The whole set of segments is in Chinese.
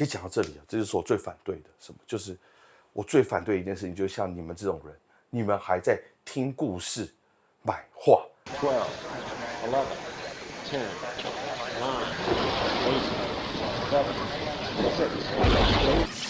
其实讲到这里啊，这就是我最反对的什么，就是我最反对的一件事情，就是像你们这种人，你们还在听故事、买画。12, 11, 10, 9, 8, 7, 6.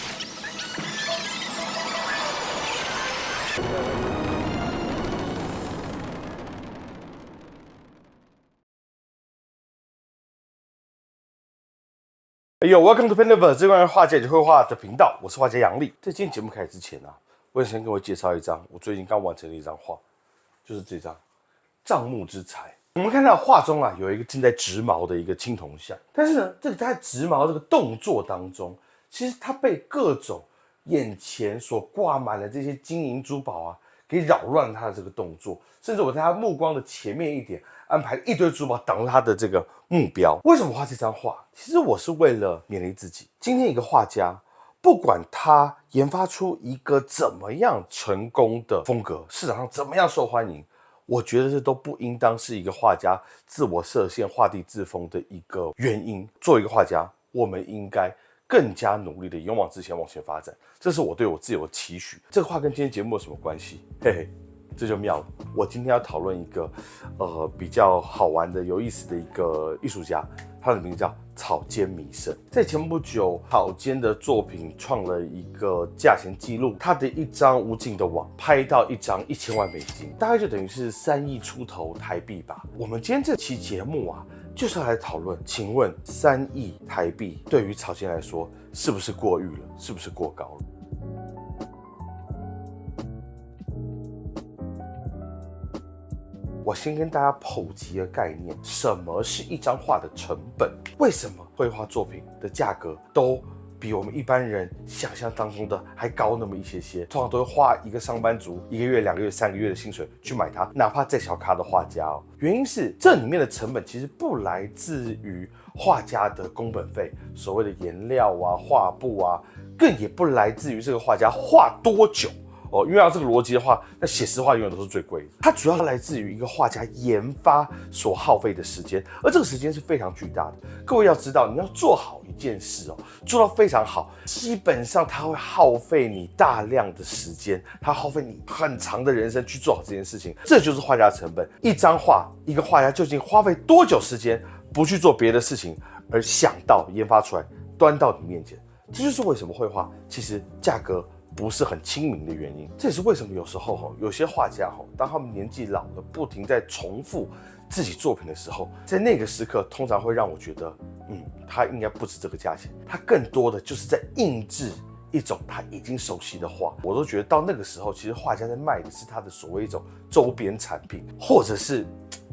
哎呦 ，Welcome to Pendiver， 这关于画家以及绘画的频道，我是画家杨力。在今天节目开始之前啊，我想先跟我介绍一张我最近刚完成的一张画，就是这张帐幕之才。我们看到画中啊，有一个正在植毛的一个青铜像，但是呢，这个在植毛这个动作当中，其实它被各种眼前所挂满了这些金银珠宝啊，给扰乱他的这个动作，甚至我在他目光的前面一点安排了一堆珠宝挡住他的这个目标。为什么画这张画？其实我是为了勉励自己。今天一个画家，不管他研发出一个怎么样成功的风格，市场上怎么样受欢迎，我觉得这都不应当是一个画家自我设限、画地自封的一个原因。作为一个画家，我们应该更加努力的勇往直前，往前发展，这是我对我自由的期许。这个话跟今天节目有什么关系？嘿嘿，这就妙了。我今天要讨论一个比较好玩的、有意思的一个艺术家，他的名字叫草间弥生。在前不久，草间的作品创了一个价钱记录，他的一张无尽的网拍到一张1000万美金，大概就等于是3亿出头台币吧。我们今天这期节目啊，就是要来讨论，请问3亿台币对于草间来说是不是过誉了？是不是过高了？我先跟大家普及个概念，什么是一张画的成本？为什么绘画作品的价格都比我们一般人想象当中的还高那么一些些？通常都会花一个上班族1个月、2个月、3个月的薪水去买它，哪怕再小咖的画家哦。原因是这里面的成本其实不来自于画家的工本费，所谓的颜料啊、画布啊，更也不来自于这个画家画多久。因为要这个逻辑的话，那写实画永远都是最贵的。它主要来自于一个画家研发所耗费的时间，而这个时间是非常巨大的。各位要知道，你要做好一件事做到非常好，基本上它会耗费你大量的时间，它耗费你很长的人生去做好这件事情。这就是画家的成本。一张画，一个画家究竟花费多久时间不去做别的事情，而想到研发出来，端到你面前？这就是为什么绘画其实价格不是很亲民的原因。这也是为什么有时候有些画家当他们年纪老了，不停在重复自己作品的时候，在那个时刻通常会让我觉得，他应该不值这个价钱，他更多的就是在印制一种他已经熟悉的画。我都觉得到那个时候，其实画家在卖的是他的所谓一种周边产品，或者是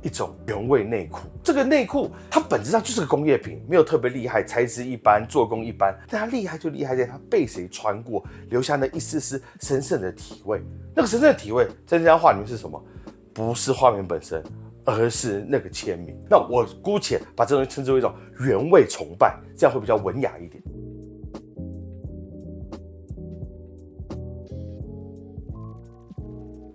一种原味内裤。这个内裤它本质上就是个工业品，没有特别厉害，材质一般，做工一般，但它厉害就厉害在它被谁穿过，留下那一丝丝神圣的体味。那个神圣的体味在这张画里面是什么？不是画面本身，而是那个签名。那我姑且把这东西称之为一种原味崇拜，这样会比较文雅一点。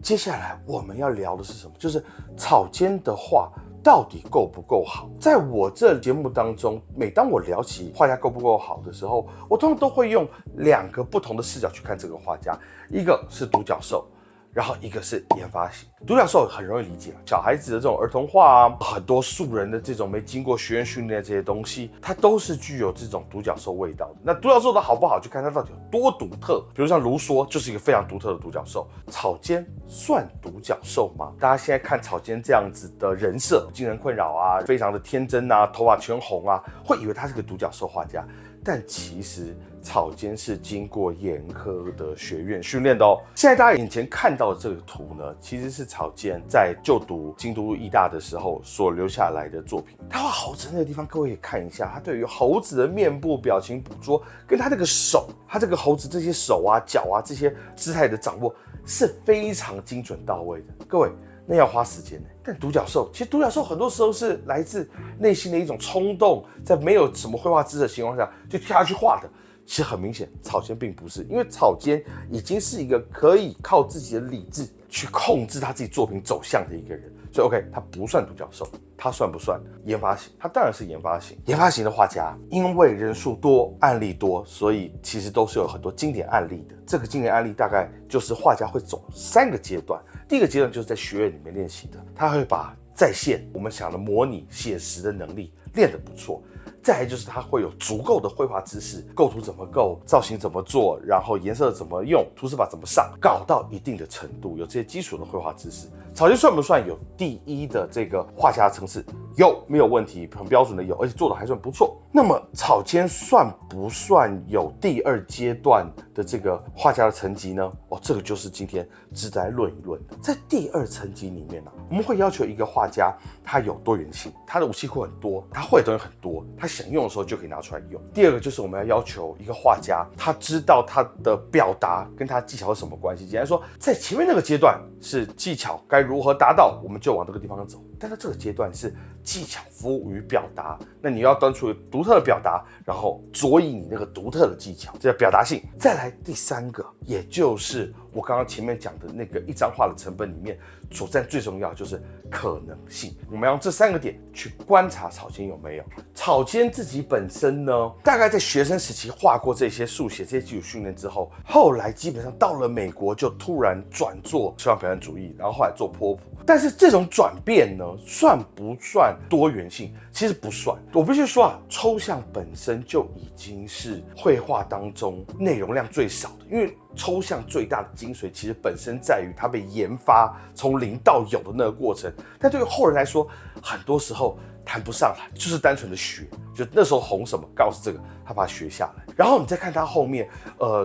接下来我们要聊的是什么？就是草间的画到底够不够好？在我这节目当中，每当我聊起画家够不够好的时候，我通常都会用2个不同的视角去看这个画家，一个是独角兽，然后一个是研发型。独角兽很容易理解，小孩子的这种儿童画啊，很多素人的这种没经过学院训练的这些东西，它都是具有这种独角兽味道的。那独角兽的好不好，就看它到底有多独特。比如像卢梭就是一个非常独特的独角兽，草间算独角兽吗？大家现在看草间这样子的人设，精神困扰啊，非常的天真啊，头发全红啊，会以为他是个独角兽画家。但其实草间是经过严苛的学院训练的哦。现在大家眼前看到的这个图呢，其实是草间在就读京都艺大的时候所留下来的作品。他画猴子那个地方，各位也看一下，他对于猴子的面部表情捕捉，跟他那个手，他这个猴子这些手啊、脚啊这些姿态的掌握是非常精准到位的。各位，那要花时间呢。但独角兽，其实独角兽很多时候是来自内心的一种冲动，在没有什么绘画知识的情况下就跳下去画的。其实很明显，草间并不是，因为草间已经是一个可以靠自己的理智去控制他自己作品走向的一个人。所以 OK， 他不算独角兽，他算不算研发型？他当然是研发型。研发型的画家，因为人数多、案例多，所以其实都是有很多经典案例的。这个经典案例大概就是画家会走3个阶段。第一个阶段就是在学院里面练习的，他会把在线我们想的模拟写实的能力练得不错。再来就是他会有足够的绘画知识，构图怎么构，造型怎么做，然后颜色怎么用，图示法怎么上，搞到一定的程度，有这些基础的绘画知识。草间算不算有第一的这个画家层次？有，没有问题，很标准的有，而且做的还算不错。那么草间算不算有第2阶段的这个画家的层级呢？这个就是今天值得来论一论的。在第2层级里面呢，我们会要求一个画家他有多元性，他的武器库很多，他会的东西很多，他想用的时候就可以拿出来用。第2个就是我们要求一个画家，他知道他的表达跟他技巧有什么关系。简单说，在前面那个阶段是技巧该如何达到，我们就往这个地方走。但是这个阶段是技巧服务于表达，那你要端出独特的表达，然后着以你那个独特的技巧，这叫表达性。再来第3个，也就是我刚刚前面讲的那个一张画的成本里面所占最重要的就是可能性。我们要用这3个点去观察草间有没有。草间自己本身呢，大概在学生时期画过这些速写、这些基础训练之后，后来基本上到了美国就突然转做西方表现主义，然后后来做波普。但是这种转变呢，算不算多元性？其实不算。我必须说抽象本身就已经是绘画当中内容量最少的，因为抽象最大的精髓其实本身在于它被研发从零到有的那个过程。但对于后人来说，很多时候谈不上来，就是单纯的学，就那时候红什么告诉这个，他把它学下来。然后你再看他后面，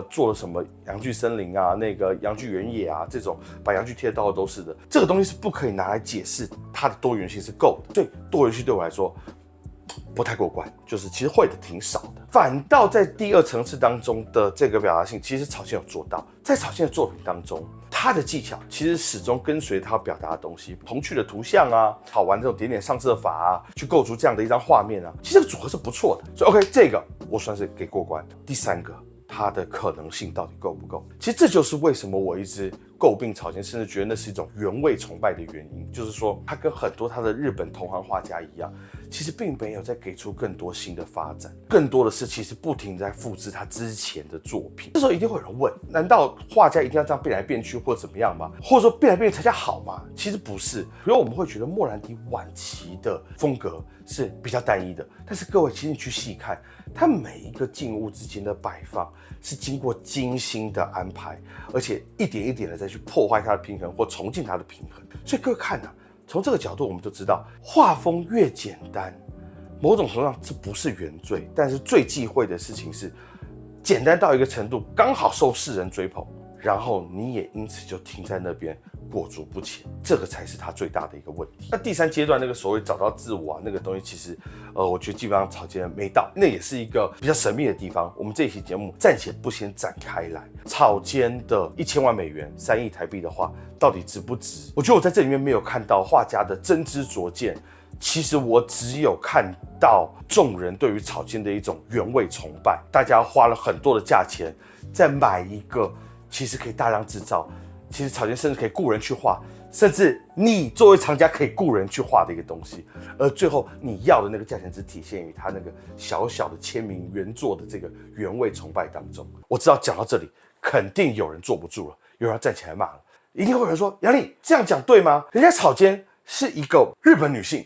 做了什么阳具森林啊，那个阳具原野啊，这种把阳具贴到的都是的，这个东西是不可以拿来解释它的多元性是够的。所以多元性对我来说不太过关，就是其实会的挺少的。反倒在第2层次当中的这个表达性，其实草间有做到。在草间的作品当中，他的技巧其实始终跟随他表达的东西，童趣的图像啊，好玩这种点点上色法啊，去构筑这样的一张画面啊，其实这个组合是不错的。所以 OK， 这个我算是给过关的。第3个，它的可能性到底够不够？其实这就是为什么我一直诟病草间，甚至觉得那是一种原味崇拜的原因，就是说他跟很多他的日本同行画家一样，其实并没有再给出更多新的发展，更多的是其实不停在复制他之前的作品。这时候一定会有人问，难道画家一定要这样变来变去或怎么样吗？或者说变来变去才叫好吗？其实不是。比如我们会觉得莫兰迪晚期的风格是比较单一的，但是各位其实你去细看，他每一个静物之间的摆放是经过精心的安排，而且一点一点的再去破坏它的平衡或重建它的平衡。所以各位看啊，从这个角度我们就知道，画风越简单，某种程度上这不是原罪，但是最忌讳的事情是简单到一个程度，刚好受世人追捧，然后你也因此就停在那边裹足不前，这个才是他最大的一个问题。那第3阶段那个所谓找到自我啊，那个东西其实，我觉得基本上草间没到，那也是一个比较神秘的地方。我们这一期节目暂且不先展开来。草间的1000万美元，3亿台币的话，到底值不值？我觉得我在这里面没有看到画家的真知灼见。其实我只有看到众人对于草间的一种原味崇拜，大家花了很多的价钱在买一个其实可以大量制造，其实草间甚至可以雇人去画，甚至你作为厂家可以雇人去画的一个东西，而最后你要的那个价钱只体现于他那个小小的签名原作的这个原味崇拜当中。我知道讲到这里肯定有人坐不住了，有人要站起来骂了，一定会有人说杨丽这样讲对吗？人家草间是一个日本女性，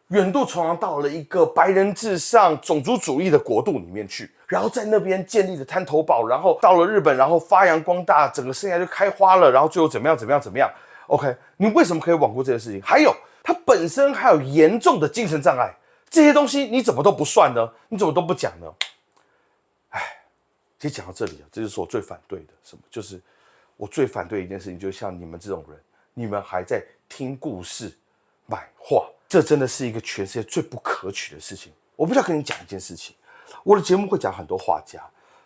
远渡重洋到了一个白人至上种族主义的国度里面去，然后在那边建立了滩头堡，然后到了日本，然后发扬光大，整个生涯就开花了，然后最后怎么样怎么样怎么样 OK， 你为什么可以罔顾这件事情？还有他本身还有严重的精神障碍，这些东西你怎么都不算呢？你怎么都不讲呢？其实讲到这里这就是我最反对的。什么？就是我最反对的一件事情，就是像你们这种人，你们还在听故事买画，这真的是一个全世界最不可取的事情。我不是要跟你讲一件事情，我的节目会讲很多画家，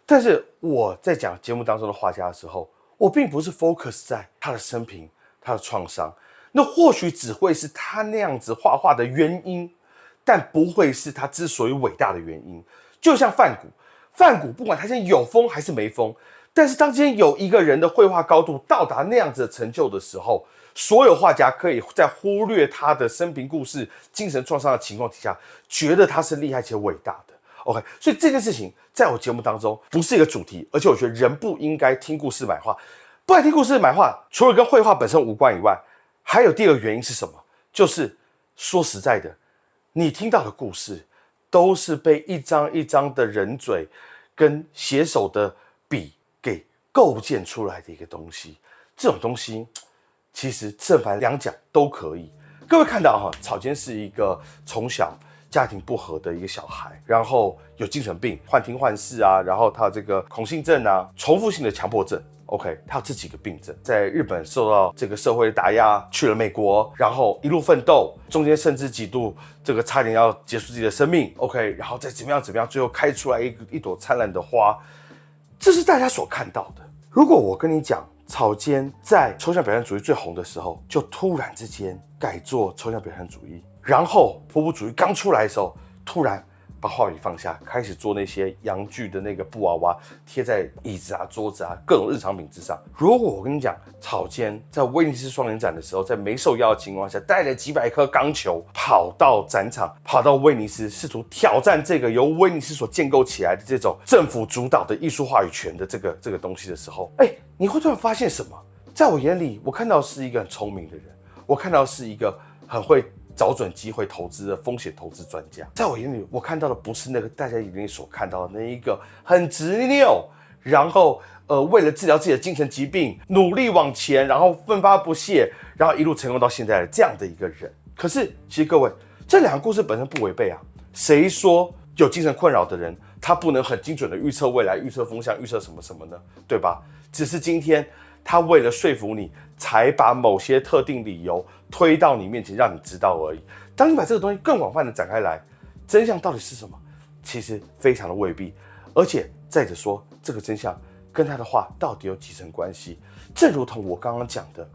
但是我在讲节目当中的画家的时候，我并不是 focus 在他的生平、他的创伤，那或许只会是他那样子画画的原因，但不会是他之所以伟大的原因。就像梵谷，梵谷不管他现在有疯还是没疯，但是当今天有一个人的绘画高度到达那样子的成就的时候，所有画家可以在忽略他的生平故事、精神创伤的情况底下，觉得他是厉害且伟大的。OK， 所以这件事情在我节目当中不是一个主题，而且我觉得人不应该听故事买画。不然听故事买画，除了跟绘画本身无关以外，还有第二个原因是什么？就是说实在的，你听到的故事都是被一张一张的人嘴跟写手的笔给构建出来的一个东西。这种东西其实正反两讲都可以。各位看到哈，草间是一个从小家庭不和的一个小孩，然后有精神病，幻听幻视啊，然后他有这个恐性症啊，重复性的强迫症。OK， 他有这几个病症，在日本受到这个社会的打压，去了美国，然后一路奋斗，中间甚至几度这个差点要结束自己的生命。OK， 然后再怎么样，最后开出来一朵灿烂的花，这是大家所看到的。如果我跟你讲，草间在抽象表现主义最红的时候，就突然之间改做抽象表现主义，然后波普主义刚出来的时候，突然把画笔放下，开始做那些洋具的那个布娃娃，贴在椅子啊、桌子啊各种日常品之上。如果我跟你讲，草间在威尼斯双年展的时候，在没受邀的情况下，带了几百颗钢球，跑到展场，跑到威尼斯，试图挑战这个由威尼斯所建构起来的这种政府主导的艺术话语权的这个东西的时候，你会突然发现什么？在我眼里，我看到的是一个很聪明的人，我看到的是一个很会找准机会投资的风险投资专家。在我眼里，我看到的不是那个大家眼里所看到的那一个很执拗，然后为了治疗自己的精神疾病努力往前，然后奋发不懈，然后一路成功到现在的这样的一个人。可是，其实各位，这两个故事本身不违背啊。谁说有精神困扰的人他不能很精准的预测未来、预测风向、预测什么什么呢？对吧？只是今天他为了说服你，才把某些特定理由推到你面前，让你知道而已。当你把这个东西更广泛的展开来，真相到底是什么？其实非常的未必。而且再者说，这个真相跟他的画到底有几层关系？正如同我刚刚讲的，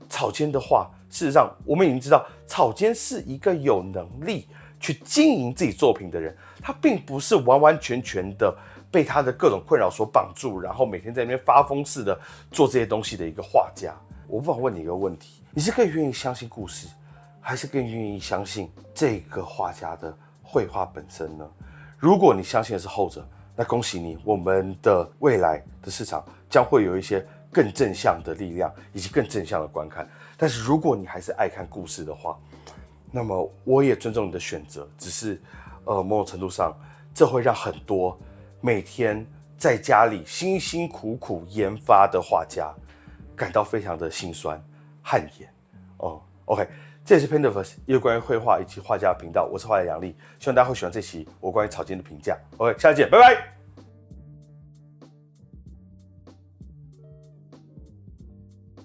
草间的画，事实上我们已经知道，草间是一个有能力去经营自己作品的人，他并不是完完全全的被他的各种困扰所绑住，然后每天在那边发疯似的做这些东西的一个画家。我不妨问你一个问题，你是更愿意相信故事，还是更愿意相信这个画家的绘画本身呢？如果你相信的是后者，那恭喜你，我们的未来的市场将会有一些更正向的力量，以及更正向的观看。但是如果你还是爱看故事的话，那么我也尊重你的选择，只是某种程度上，这会让很多每天在家里辛辛苦苦研发的画家感到非常的心酸汗颜。OK， 这也是 Painterverse 一个关于绘画以及画家的频道，我是画家杨力，希望大家会喜欢这期我关于草间的评价。OK， 下次见，拜拜。